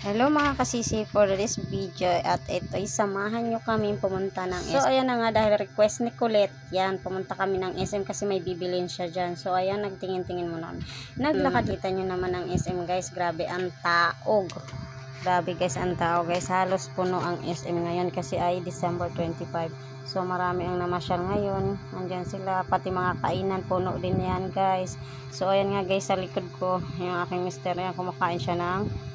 Hello mga kasisi, for this video at ito'y samahan nyo kami pumunta ng SM. So ayan na nga, dahil request ni Colette, yan, pumunta kami ng SM kasi may bibilin siya dyan. So ayan, nagtingin-tingin muna kami. Naglakad, kita nyo naman ang SM guys, grabe ang taog. Grabe guys, ang tao guys, halos puno ang SM ngayon kasi ay December 25. So marami ang namasyal ngayon, nandyan sila, pati mga kainan, puno din yan guys. So ayan nga guys, sa likod ko, yung aking mister yan, kumakain siya ng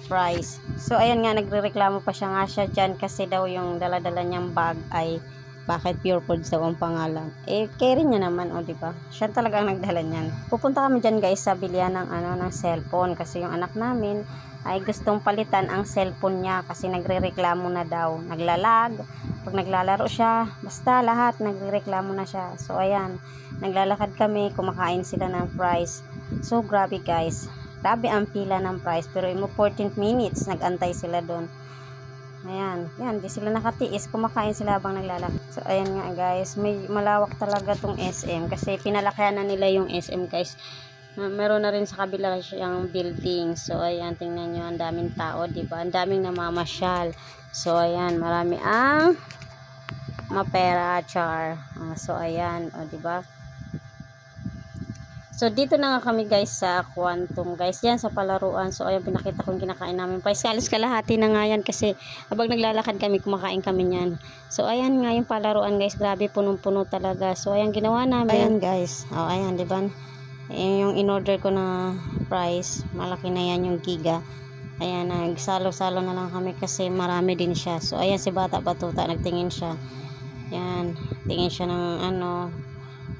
fries. So ayan nga, nagrereklamo pa siya dyan kasi daw yung dala-dala niyang bag ay bakit Pure Foods daw ang pangalan. Eh carry niya naman, o di ba? Siya talaga ang nagdala niyan. Pupunta kami dyan guys sa bilihan ng cellphone kasi yung anak namin ay gustong palitan ang cellphone niya kasi nagrereklamo na daw. Naglalag, pag naglalaro siya, basta lahat nagrereklamo na siya. So ayan, naglalakad kami, kumakain sila ng fries. So grabe guys, grabe ang pila ng price, pero imo 14 minutes nagantay sila doon. Ayan, yan, di sila nakatiis, kumakain sila habang naglalakad. So ayan nga guys, may malawak talaga tong SM kasi pinalakihan na nila yung SM guys. Meron na rin sa kabila siyang building. So ayan, tingnan nyo, ang daming tao, diba? Ang daming namamasyal. So ayan, marami ang mapera, char. So ayan, o diba? So dito na nga kami guys sa Quantum guys, yan sa palaruan. So ayan, pinakita ko yung kinakain namin. Paiskalis kalahati na nga yan kasi habang naglalakad kami, kumakain kami niyan. So ayan nga yung palaruan guys, grabe punong-puno talaga. So ayan ginawa namin. Ayan guys, oh ayan diba? Yung in-order ko na price, malaki na yan yung giga. Ayan, nagsalo-salo na lang kami kasi marami din siya. So ayan, si Bata Batuta, nagtingin siya. Yan, tingin siya ng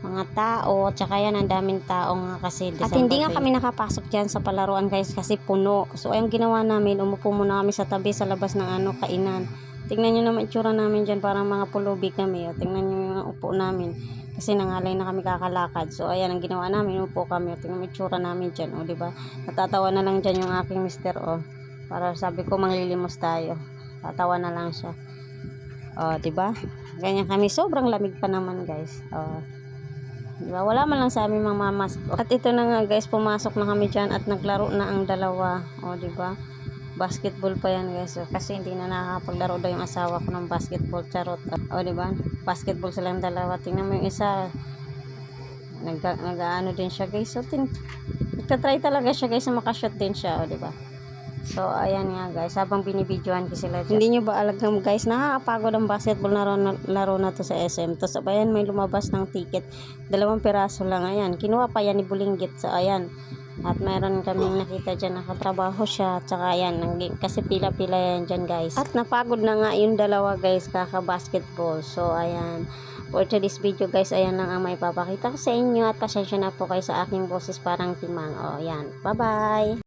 mga tao, tsaka yan ang daming tao nga kasi December. At hindi nga kami nakapasok dyan sa palaruan guys kasi puno. So ayong ginawa namin, umupo muna kami sa tabi sa labas ng kainan. Tingnan nyo naman itsura namin dyan, parang mga pulubi kami. Tingnan nyo yung upo namin kasi nangalay na kami kakalakad. So ayan ang ginawa namin, umupo kami. Tingnan mo itsura namin dyan, o diba? Natatawa na lang dyan yung aking mister, o. Para sabi ko manglilimos tayo. Tatawa na lang siya. O diba? Ganyan kami, sobrang lamig pa naman guys. O diba? Wala man lang sa aming mga mamas. At ito na nga guys, pumasok na kami dyan at naglaro na ang dalawa. O diba? Basketball pa yan guys. So, kasi hindi na nakakapaglaro daw yung asawa ko ng basketball. Charot. O diba? Basketball silang dalawa. Tingnan mo yung isa. Nag-ano din siya guys. So nagka-try talaga siya guys na makashoot din siya. O diba? So ayan nga guys, habang binibidyohan ko sila dyan. Hindi nyo ba alam guys, nakakapagod ang basketball laro na to sa SM. Tapos ayan, may lumabas ng ticket, 2 piraso lang. Ayan, kinuha pa yan ni Bulinggit. So ayan, at mayroon kaming nakita dyan, nakatrabaho siya. Tsaka ayan, kasi pila-pila yan dyan guys. At napagod na nga yung dalawa guys, kaka-basketball. So ayan, for today's video guys, ayan lang ang may papakita ko sa inyo. At pasensya na po kayo sa aking boses parang timang. O ayan, bye bye.